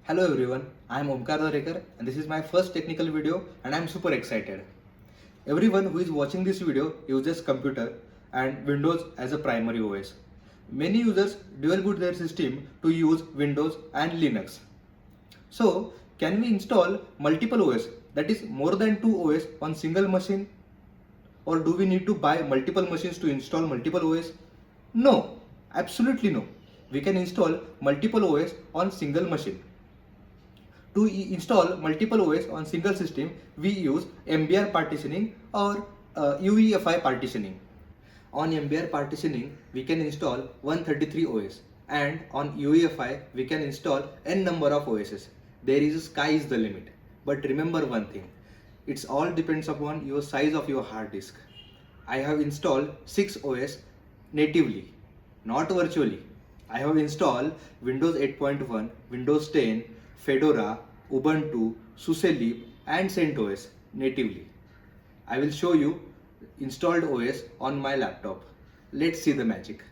Hello everyone, I am Omkar Dharekar and this is my first technical video and I am super excited. Everyone who is watching this video uses computer and Windows as a primary OS. Many users dual boot their system to use Windows and Linux. So, can we install multiple OS, that is more than 2 OS on single machine? Or do we need to buy multiple machines to install multiple OS? No, absolutely no. We can install multiple OS on single machine. To install multiple OS on single system, we use MBR partitioning or UEFI partitioning. On MBR partitioning, we can install 133 OS, and on UEFI, we can install n number of OSs. There is sky is the limit. But remember one thing, it's all depends upon your size of your hard disk. I have installed 6 OS natively, not virtually. I have installed Windows 8.1, Windows 10, Fedora, Ubuntu, SUSE and CentOS natively. I will show you installed OS on my laptop. Let's see the magic.